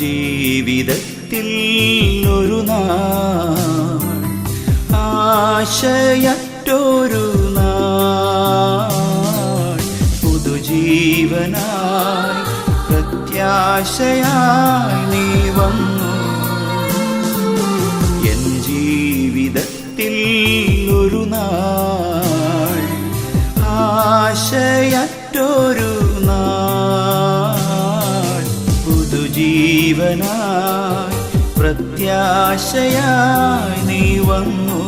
ജീവിതത്തിൽ ഒരു നാൾ ആശയറ്റൊരു നാൾ പുതുജീവനായി പ്രത്യാശയായി നീ വന്നു. എൻ ജീവിതത്തിൽ ഒരു നാൾ ആശയറ്റൊരു നാൾ പുതുജീവനായി പ്രത്യാശയായി നീ വന്നു.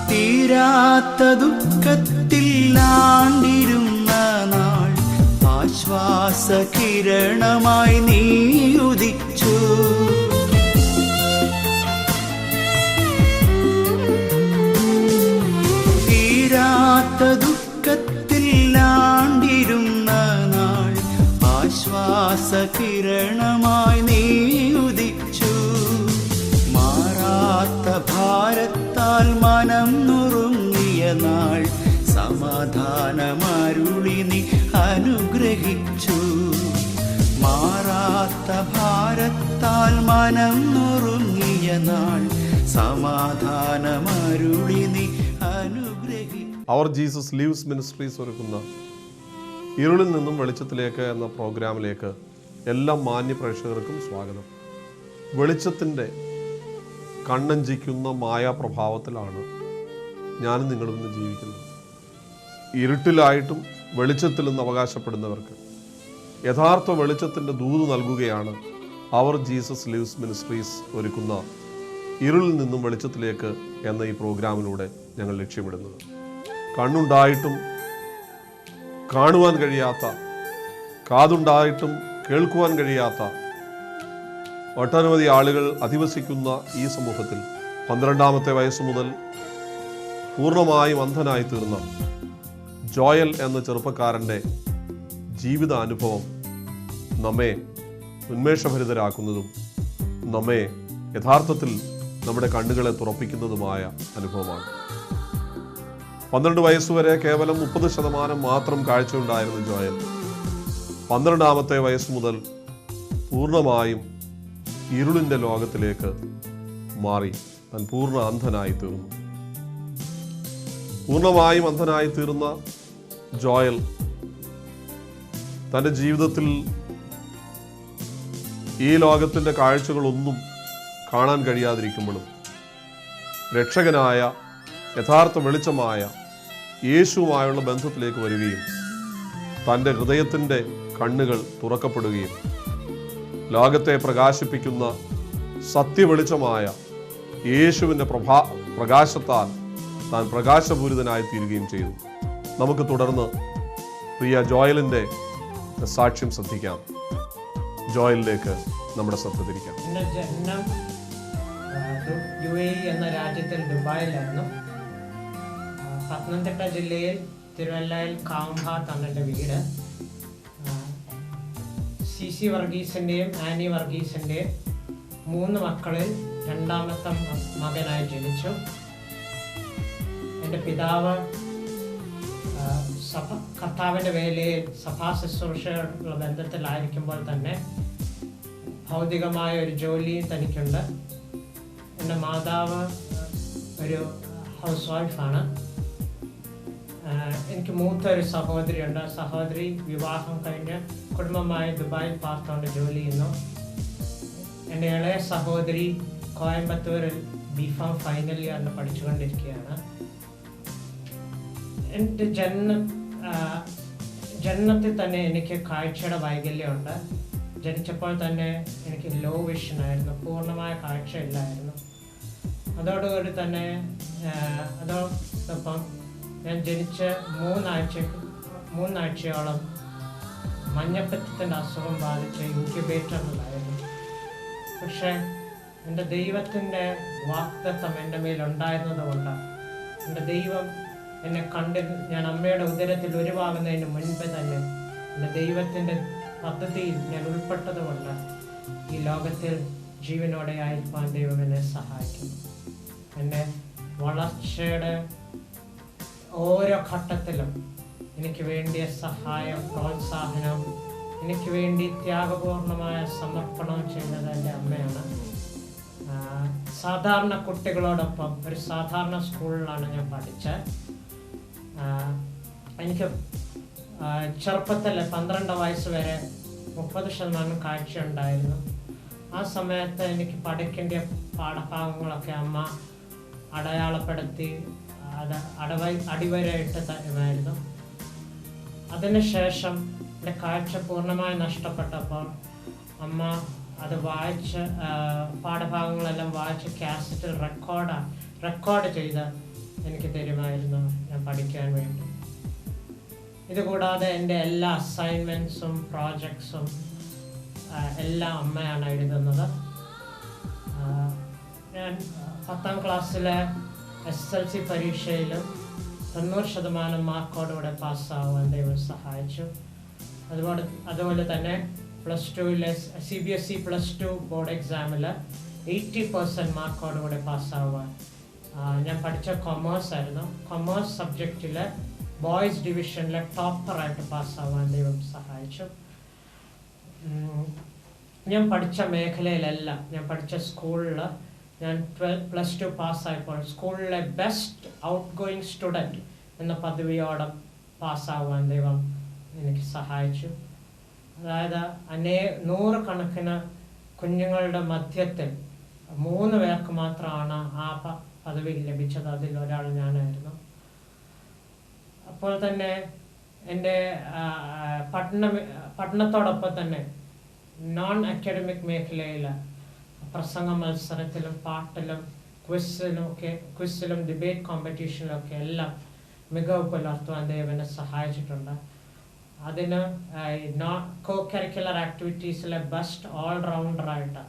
തീരാത്ത ദുഃഖത്തിൽ ആണ്ടിരുന്ന നാൾ ആശ്വാസ കിരണമായി നീ ഉദിച്ചു. തീരാത്ത ദുഃഖത്തിൽ ആണ്ടിരുന്ന നാൾ ആശ്വാസ കിരണമായി നീ ഉദിച്ചു. മാറാത്ത ഭാരത്താൽ മനം നുറുങ്ങിയ നാൾ സമാധാനമരുളി നീ അനുഗ്രഹിച്ചു. മാറാത്ത ഭാരത്താൽ മനം നുറുങ്ങിയ നാൾ സമാധാനമരുളി നീ അനുഗ്രഹിച്ചു. അവർ ജീസസ് ലീവ്സ് മിനിസ്ട്രീസ് ഒരുക്കുന്ന ഇരുളിൽ നിന്നും വെളിച്ചത്തിലേക്ക് എന്ന പ്രോഗ്രാമിലേക്ക് എല്ലാ മാന്യ പ്രേക്ഷകർക്കും സ്വാഗതം. വെളിച്ചത്തിൻ്റെ കണ്ണഞ്ചിക്കുന്ന മായാപ്രഭാവത്തിലാണ് ഞാനും നിങ്ങളും ഇന്ന് ജീവിക്കുന്നത്. ഇരുട്ടിലായിട്ടും വെളിച്ചത്തിൽ നിന്ന് അവകാശപ്പെടുന്നവർക്ക് യഥാർത്ഥ വെളിച്ചത്തിൻ്റെ ദൂത് നൽകുകയാണ് അവർ ജീസസ് ലീവ്സ് മിനിസ്ട്രീസ് ഒരുക്കുന്ന ഇരുളിൽ നിന്നും വെളിച്ചത്തിലേക്ക് എന്ന ഈ പ്രോഗ്രാമിലൂടെ ഞങ്ങൾ ലക്ഷ്യമിടുന്നത്. കണ്ണുണ്ടായിട്ടും കാണുവാൻ കഴിയാത്ത, കാതുണ്ടായിട്ടും കേൾക്കുവാൻ കഴിയാത്ത ഒട്ടനവധി ആളുകൾ അധിവസിക്കുന്ന ഈ സമൂഹത്തിൽ 12ാമത്തെ വയസ്സ് മുതൽ പൂർണ്ണമായും അന്ധനായി തീർന്ന ജോയൽ എന്ന ചെറുപ്പക്കാരൻ്റെ ജീവിതാനുഭവം നമ്മെ ഉന്മേഷഭരിതരാക്കുന്നതും നമ്മെ യഥാർത്ഥത്തിൽ നമ്മുടെ കണ്ണുകളെ തുറപ്പിക്കുന്നതുമായ അനുഭവമാണ്. 12 വയസ്സുവരെ കേവലം 30% മാത്രം കാഴ്ചയുണ്ടായിരുന്ന ജോയൽ 12ാമത്തെ വയസ്സ് മുതൽ പൂർണ്ണമായും ഇരുളിൻ്റെ ലോകത്തിലേക്ക് മാറി താൻ പൂർണ്ണ അന്ധനായി തീർന്നു. പൂർണ്ണമായും അന്ധനായി തീർന്ന ജോയൽ തൻ്റെ ജീവിതത്തിൽ ഈ ലോകത്തിൻ്റെ കാഴ്ചകളൊന്നും കാണാൻ കഴിയാതിരിക്കുമ്പോഴും രക്ഷകനായ യഥാർത്ഥ വെളിച്ചമായ യേശുവുമായുള്ള ബന്ധത്തിലേക്ക് വരികയും തൻ്റെ ഹൃദയത്തിൻ്റെ കണ്ണുകൾ തുറക്കപ്പെടുകയും ലോകത്തെ പ്രകാശിപ്പിക്കുന്ന സത്യവെളിച്ചമായ യേശുവിൻ്റെ പ്രകാശത്താൽ താൻ പ്രകാശപൂരിതനായി തീരുകയും ചെയ്തു. നമുക്ക് തുടർന്ന് പ്രിയ ജോയലിൻ്റെ സാക്ഷ്യം ശ്രദ്ധിക്കാം. ജോയലിലേക്ക് നമ്മുടെ ശ്രദ്ധ തിരിക്കാം. എൻ്റെ ജന്മം UAE എന്ന രാജ്യത്തിൽ ദുബായിലായിരുന്നു. പത്തനംതിട്ട ജില്ലയിൽ തിരുവല്ലയിൽ കാവുംഭാഗത്താണ് എൻ്റെ വീട്. CC വർഗീസിൻ്റെയും ആനി വർഗീസിൻ്റെയും 3 മക്കളിൽ 2ാമത്തെ മകനായി ജനിച്ചു. എൻ്റെ പിതാവ് കർത്താവിൻ്റെ വേലയിൽ സഭാ ശുശ്രൂഷയുള്ള ബന്ധത്തിലായിരിക്കുമ്പോൾ തന്നെ ഭൗതികമായ ഒരു ജോലിയും തനിക്കുണ്ട്. എൻ്റെ മാതാവ് ഒരു ഹൗസ് വൈഫാണ്. എനിക്ക് മൂത്തൊരു സഹോദരിയുണ്ട്. സഹോദരി വിവാഹം കഴിഞ്ഞ് കുടുംബമായി ദുബായിൽ പാർത്തോണ്ട് ജോലി ചെയ്യുന്നു. എൻ്റെ ഇളയ സഹോദരി കോയമ്പത്തൂരിൽ B.Pharm ഫൈനൽ ഇയറിന് പഠിച്ചുകൊണ്ടിരിക്കുകയാണ്. എൻ്റെ ജനനത്തിൽ തന്നെ എനിക്ക് കാഴ്ചയുടെ വൈകല്യമുണ്ട്. ജനിച്ചപ്പോൾ തന്നെ എനിക്ക് ലോ വിഷൻ ആയിരുന്നു, പൂർണ്ണമായ കാഴ്ചയില്ലായിരുന്നു. അതോടുകൂടി തന്നെ അതോടൊപ്പം ഞാൻ ജനിച്ച് മൂന്നാഴ്ചയോളം മഞ്ഞപ്പിത്തത്തിൻ്റെ അസുഖം ബാധിച്ച് ഇൻക്യുബേറ്ററിലായിരുന്നു. പക്ഷേ എൻ്റെ ദൈവത്തിൻ്റെ വാഗ്ദത്തം എൻ്റെ മേലുണ്ടായിരുന്നത് കൊണ്ട് എൻ്റെ ദൈവം എന്നെ ഞാൻ അമ്മയുടെ ഉദരത്തിൽ ഉരുവാകുന്നതിന് മുൻപ് തന്നെ എൻ്റെ ദൈവത്തിൻ്റെ പദ്ധതിയിൽ ഞാൻ ഉൾപ്പെട്ടത് കൊണ്ട് ഈ ലോകത്തിൽ ജീവനോടെ ആയിരിക്കാൻ ദൈവം എന്നെ സഹായിക്കുന്നു. എൻ്റെ വളർച്ചയുടെ ഓരോ ഘട്ടത്തിലും എനിക്ക് വേണ്ടിയ സഹായം, പ്രോത്സാഹനം, എനിക്ക് വേണ്ടി ത്യാഗപൂർണമായ സമർപ്പണം ചെയ്യുന്നത് എൻ്റെ അമ്മയാണ്. സാധാരണ കുട്ടികളോടൊപ്പം ഒരു സാധാരണ സ്കൂളിലാണ് ഞാൻ പഠിച്ചത്. എനിക്ക് ചെറുപ്പത്തിൽ 12 വയസ്സ് വരെ 30% കാഴ്ച ഉണ്ടായിരുന്നു. ആ സമയത്ത് എനിക്ക് പഠിക്കേണ്ട പാഠഭാഗങ്ങളൊക്കെ അമ്മ അടയാളപ്പെടുത്തി അടിവരയിട്ട് തരുമായിരുന്നു. അതിനുശേഷം എൻ്റെ കാഴ്ച പൂർണ്ണമായി നഷ്ടപ്പെട്ടപ്പോൾ അമ്മ അത് വായിച്ച് പാഠഭാഗങ്ങളെല്ലാം വായിച്ച് കാസറ്റിൽ റെക്കോർഡ് ചെയ്ത് എനിക്ക് തരുമായിരുന്നു ഞാൻ പഠിക്കാൻ വേണ്ടി. ഇതുകൂടാതെ എൻ്റെ എല്ലാ അസൈൻമെൻറ്റ്സും പ്രോജക്ട്സും എല്ലാം അമ്മയാണ് എഴുതുന്നത്. ഞാൻ 10ാം ക്ലാസ്സിലെ SSLC പരീക്ഷയിലും 90% മാർക്കോടുകൂടെ പാസ്സാവാൻ ദൈവം സഹായിച്ചു. അതുപോലെ തന്നെ +2 CBSE +2 ബോർഡ് എക്സാമിൽ 80% മാർക്കോടുകൂടെ പാസ്സാവാൻ ഞാൻ പഠിച്ച കൊമേഴ്സ് ആയിരുന്നു. കൊമേഴ്സ് സബ്ജക്റ്റിൽ ബോയ്സ് ഡിവിഷനിലെ ടോപ്പറായിട്ട് പാസ്സാവാൻ ദൈവം സഹായിച്ചു. ഞാൻ പഠിച്ച മേഖലയിലെല്ലാം, ഞാൻ പഠിച്ച സ്കൂളിൽ ഞാൻ +2 പാസ്സായപ്പോൾ സ്കൂളിലെ ബെസ്റ്റ് ഔട്ട് ഗോയിങ് സ്റ്റുഡൻറ്റ് എന്ന പദവിയോടെ പാസ്സാവാൻ ദൈവം എനിക്ക് സഹായിച്ചു. അതായത് 100 കണക്കിന് കുഞ്ഞുങ്ങളുടെ മധ്യത്തിൽ 3 പേർക്ക് മാത്രമാണ് ആ പദവി ലഭിച്ചത്. അതിൽ ഒരാൾ ഞാനായിരുന്നു. അപ്പോൾ തന്നെ എൻ്റെ പഠനത്തോടൊപ്പം തന്നെ നോൺ അക്കാഡമിക് മേഖലയിൽ പ്രസംഗ മത്സരത്തിലും പാട്ടിലും ക്വിസിലും ഡിബേറ്റ് കോമ്പറ്റീഷനിലൊക്കെ എല്ലാം മികവ് പുലർത്തുവാൻ ദൈവനെ സഹായിച്ചിട്ടുണ്ട്. അതിന് കോ-കരിക്കുലർ ആക്ടിവിറ്റീസിലെ ബെസ്റ്റ് ഓൾറൗണ്ടറായിട്ട്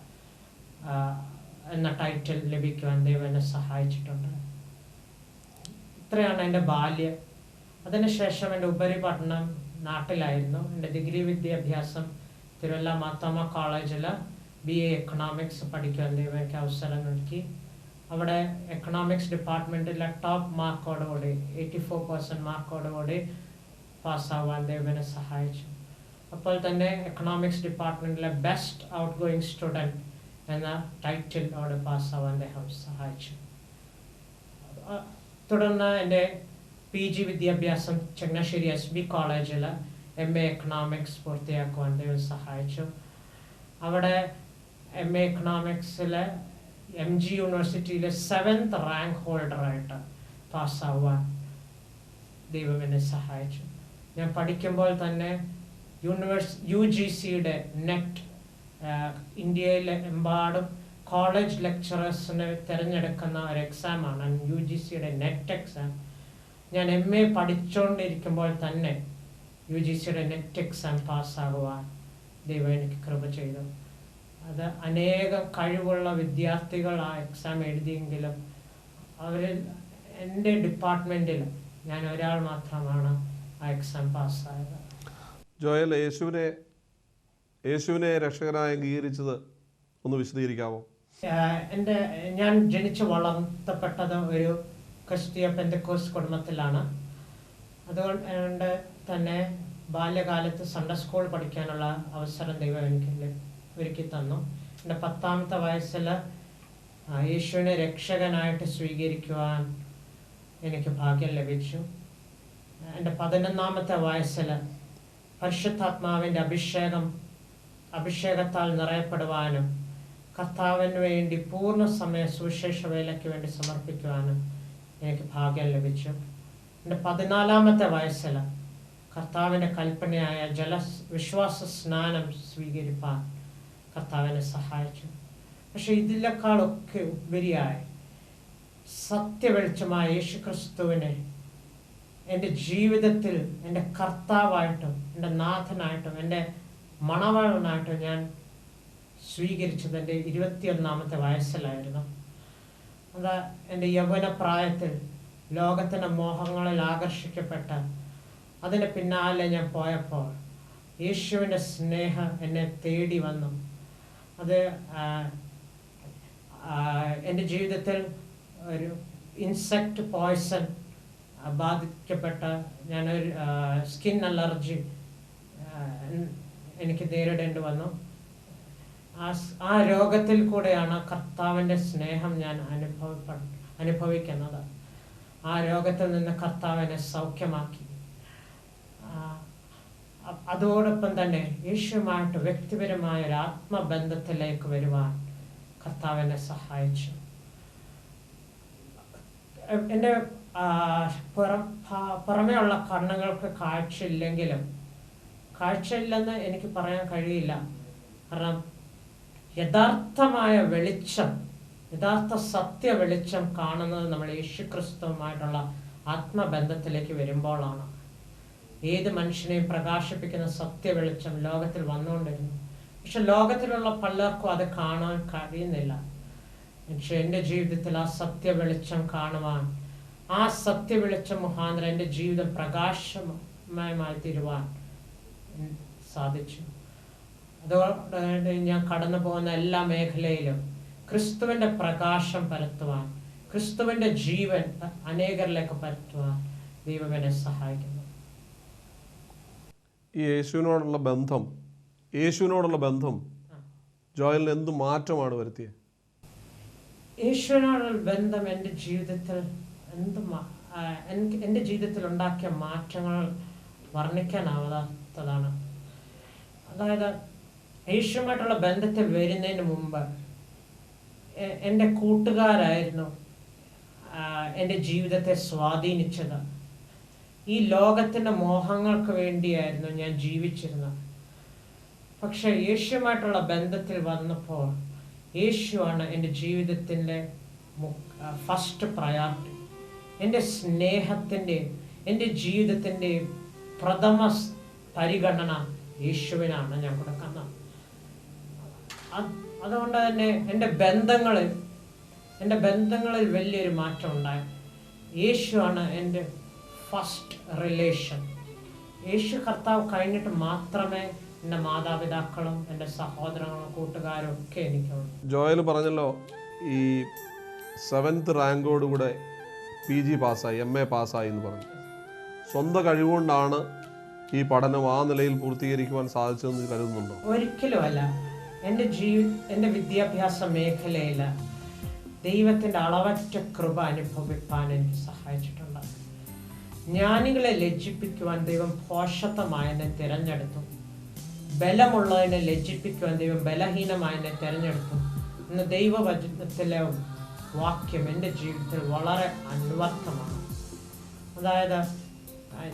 എന്ന ടൈറ്റിൽ ലഭിക്കുവാൻ ദൈവനെ സഹായിച്ചിട്ടുണ്ട്. ഇത്രയാണ് എൻ്റെ ബാല്യം. അതിനുശേഷം എൻ്റെ ഉപരിപഠനം നാട്ടിലായിരുന്നു. എൻ്റെ ഡിഗ്രി വിദ്യാഭ്യാസം തിരുവല്ല മാർത്തോമ കോളേജിൽ BA എക്കണോമിക്സ് പഠിക്കുവാൻ ദൈവം എനിക്ക് അവസരം നൽകി. അവിടെ എക്കണോമിക്സ് ഡിപ്പാർട്ട്മെൻറ്റിലെ ടോപ്പ് മാർക്കോടുകൂടി 84% മാർക്കോടുകൂടി പാസ്സാവാൻ ദൈവനെ സഹായിച്ചു. അപ്പോൾ തന്നെ എക്കണോമിക്സ് ഡിപ്പാർട്ട്മെൻറ്റിലെ ബെസ്റ്റ് ഔട്ട് ഗോയിങ് സ്റ്റുഡൻറ്റ് എന്ന ടൈറ്റിലോട് പാസ്സാവാൻ അദ്ദേഹം സഹായിച്ചു. തുടർന്ന് എൻ്റെ PG വിദ്യാഭ്യാസം ചങ്ങനാശ്ശേരി SB കോളേജിൽ MA എക്കണോമിക്സ് പൂർത്തിയാക്കുവാൻ ദൈവം സഹായിച്ചു. അവിടെ MA എക്കണോമിക്സിൽ MG യൂണിവേഴ്സിറ്റിയിലെ 7th റാങ്ക് ഹോൾഡറായിട്ട് പാസ്സാവാൻ ദൈവം എന്നെ സഹായിച്ചു. ഞാൻ പഠിക്കുമ്പോൾ തന്നെ UGCയുടെ നെറ്റ്, ഇന്ത്യയിലെ എമ്പാടും കോളേജ് ലെക്ചറേഴ്സിനെ തിരഞ്ഞെടുക്കുന്ന ഒരു എക്സാമാണ് UGCയുടെ നെറ്റ് എക്സാം. ഞാൻ MA പഠിച്ചുകൊണ്ടിരിക്കുമ്പോൾ തന്നെ UGCയുടെ നെറ്റ് എക്സാം പാസ്സാകുവാൻ ദൈവം എനിക്ക് കൃപ ചെയ്തു. അത് അനേകം കഴിവുള്ള വിദ്യാർത്ഥികൾ ആ എക്സാം എഴുതിയെങ്കിലും അവരിൽ എൻ്റെ ഡിപ്പാർട്ട്മെൻറ്റിൽ ഞാൻ ഒരാൾ മാത്രമാണ് ആ എക്സാം പാസ്സായത്. ജോയൽ, യേശുവിനെ രക്ഷകനായി അംഗീകരിച്ചത് ഒന്ന് വിശദീകരിക്കാമോ? ഞാൻ ജനിച്ചു വളർത്തപ്പെട്ടത് ഒരു ക്രിസ്തീയ പെന്തക്കോസ്റ്റ് കുടുംബത്തിലാണ്. അതുകൊണ്ട് തന്നെ ബാല്യകാലത്ത് സൺഡേ സ്കൂൾ പഠിക്കാനുള്ള അവസരം ദൈവം എനിക്ക് ഒരുക്കി തന്നു. എൻ്റെ 10ാമത്തെ വയസ്സിൽ യേശുവിനെ രക്ഷകനായിട്ട് സ്വീകരിക്കുവാൻ എനിക്ക് ഭാഗ്യം ലഭിച്ചു. എൻ്റെ 11ാമത്തെ വയസ്സിൽ പരിശുദ്ധാത്മാവിൻ്റെ അഭിഷേകത്താൽ നിറയപ്പെടുവാനും കർത്താവിന് വേണ്ടി പൂർണ്ണ സമയ സുവിശേഷ വേലയ്ക്ക് വേണ്ടി സമർപ്പിക്കുവാനും എനിക്ക് ഭാഗ്യം ലഭിച്ചു. എൻ്റെ 14ാമത്തെ വയസ്സിൽ കർത്താവിൻ്റെ കൽപ്പനയായ വിശ്വാസ സ്നാനം സ്വീകരിപ്പാൻ കർത്താവിനെ സഹായിച്ചു. പക്ഷെ ഇതിനേക്കാളൊക്കെ ഉപരിയായി സത്യവെളിച്ചമായ യേശുക്രിസ്തുവിനെ എൻ്റെ ജീവിതത്തിൽ എൻ്റെ കർത്താവായിട്ടും എൻ്റെ നാഥനായിട്ടും എൻ്റെ മണവാളനായിട്ടും ഞാൻ സ്വീകരിച്ചത് എൻ്റെ 21-ാമത്തെ വയസ്സിലായിരുന്നു. അതാ എൻ്റെ യൗവന പ്രായത്തിൽ ലോകത്തിൻ്റെ മോഹങ്ങളിൽ ആകർഷിക്കപ്പെട്ട് അതിന് പിന്നാലെ ഞാൻ പോയപ്പോൾ യേശുവിൻ്റെ സ്നേഹം എന്നെ തേടി വന്നു. അത് എൻ്റെ ജീവിതത്തിൽ ഒരു ഇൻസെക്റ്റ് പോയ്സൺ ബാധിക്കപ്പെട്ട ഞാനൊരു സ്കിൻ അലർജി എനിക്ക് നേരിടേണ്ടി വന്നു. ആ രോഗത്തിൽ കൂടെയാണ് കർത്താവിൻ്റെ സ്നേഹം ഞാൻ അനുഭവിക്കുന്നത്. ആ രോഗത്തിൽ നിന്ന് കർത്താവിനെ സൗഖ്യമാക്കി. അതോടൊപ്പം തന്നെ യേശുവുമായിട്ട് വ്യക്തിപരമായ ഒരു ആത്മബന്ധത്തിലേക്ക് വരുവാൻ കർത്താവിനെ സഹായിച്ചു. എൻ്റെ പുറമേയുള്ള കണ്ണുകൾക്ക് കാഴ്ചയില്ലെന്ന് എനിക്ക് പറയാൻ കഴിയില്ല. കാരണം യഥാർത്ഥമായ വെളിച്ചം, യഥാർത്ഥ സത്യ വെളിച്ചം കാണുന്നത് നമ്മൾ യേശുക്രിസ്തുവുമായിട്ടുള്ള ആത്മബന്ധത്തിലേക്ക് വരുമ്പോഴാണ്. ഏത് മനുഷ്യനെയും പ്രകാശിപ്പിക്കുന്ന സത്യ വെളിച്ചം ലോകത്തിൽ വന്നുകൊണ്ടിരുന്നു. പക്ഷെ ലോകത്തിലുള്ള പലർക്കും അത് കാണാൻ കഴിയുന്നില്ല. പക്ഷെ എൻ്റെ ജീവിതത്തിൽ ആ സത്യ വെളിച്ചം കാണുവാൻ, ആ സത്യ വെളിച്ചം മുഖാന്തരം എൻ്റെ ജീവിതം പ്രകാശമയമായി തീരുവാൻ സാധിച്ചു. അതോടെ ഞാൻ കടന്നു പോകുന്ന എല്ലാ മേഖലയിലും ക്രിസ്തുവിൻ്റെ പ്രകാശം പരത്തുവാൻ, ക്രിസ്തുവിൻ്റെ ജീവൻ അനേകരിലേക്ക് പരത്തുവാൻ ദൈവം എന്നെ സഹായിക്കുന്നു. ഈ യേശുവിനോടുള്ള ബന്ധം ജോയലിന് എന്ത് മാറ്റമാണ് വരുത്തിയത്? യേശുവിനോടുള്ള ബന്ധം എൻ്റെ ജീവിതത്തിൽ എൻ്റെ ജീവിതത്തിൽ ഉണ്ടാക്കിയ മാറ്റങ്ങൾ വർണ്ണിക്കാനാവാത്തതാണ്. അതായത് യേശുവുമായിട്ടുള്ള ബന്ധത്തിൽ വരുന്നതിന് മുമ്പ് എൻ്റെ കൂട്ടുകാരായിരുന്നു എൻ്റെ ജീവിതത്തെ സ്വാധീനിച്ചത്. ഈ ലോകത്തിൻ്റെ മോഹങ്ങൾക്ക് വേണ്ടിയായിരുന്നു ഞാൻ ജീവിച്ചിരുന്നത്. പക്ഷെ യേശുവുമായിട്ടുള്ള ബന്ധത്തിൽ വന്നപ്പോൾ യേശുവാണ് എൻ്റെ ജീവിതത്തിൻ്റെ ഫസ്റ്റ് പ്രയോറിറ്റി. എൻ്റെ സ്നേഹത്തിൻ്റെ, എൻ്റെ ജീവിതത്തിൻ്റെ പ്രഥമ പരിഗണന യേശുവിനാണ് ഞാൻ കൊടുക്കുന്നത്. അതുകൊണ്ട് തന്നെ എൻ്റെ ബന്ധങ്ങളിൽ വലിയൊരു മാറ്റം ഉണ്ടായി. യേശുവാണ് എൻ്റെ ഫസ്റ്റ് റിലേഷൻ. യേശു കർത്താവ് കഴിഞ്ഞിട്ട് മാത്രമേ എൻ്റെ മാതാപിതാക്കളും എൻ്റെ സഹോദരങ്ങളും കൂട്ടുകാരും ഒക്കെ എനിക്കുള്ളൂ. ജോയൽ പറഞ്ഞല്ലോ, ഈ 7th റാങ്കോടുകൂടെ PG പാസ്സായി, MA പാസ്സായി എന്ന് പറഞ്ഞു. സ്വന്തം കഴിവുകൊണ്ടാണ് ഈ പഠനം ആ നിലയിൽ പൂർത്തീകരിക്കുവാൻ സാധിച്ചതെന്ന് കരുതുന്നുണ്ടോ? ഒരിക്കലും അല്ല. എൻ്റെ വിദ്യാഭ്യാസ മേഖലയിൽ ദൈവത്തിൻ്റെ അളവറ്റ കൃപ അനുഭവിപ്പാൻ എനിക്ക് സഹായിച്ചിട്ടുണ്ട്. ജ്ഞാനികളെ ലജ്ജിപ്പിക്കുവാൻ ദൈവം ഭോഷത്വമായതിനെ തിരഞ്ഞെടുത്തു. ബലമുള്ളതിനെ ലജ്ജിപ്പിക്കുവാൻ ദൈവം ബലഹീനമായതിനെ തിരഞ്ഞെടുത്തു. ഇന്ന് ദൈവവചനത്തിലെ വാക്യം എൻ്റെ ജീവിതത്തിൽ വളരെ അന്വർത്ഥമാണ്. അതായത്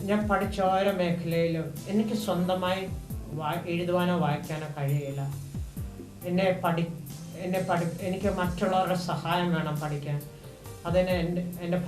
ഞാൻ പഠിച്ച ഓരോ മേഖലയിലും എനിക്ക് സ്വന്തമായി എഴുതുവാനോ വായിക്കാനോ കഴിയില്ല. എനിക്ക് മറ്റുള്ളവരുടെ സഹായം വേണം പഠിക്കാൻ. അതിന് എൻ്റെ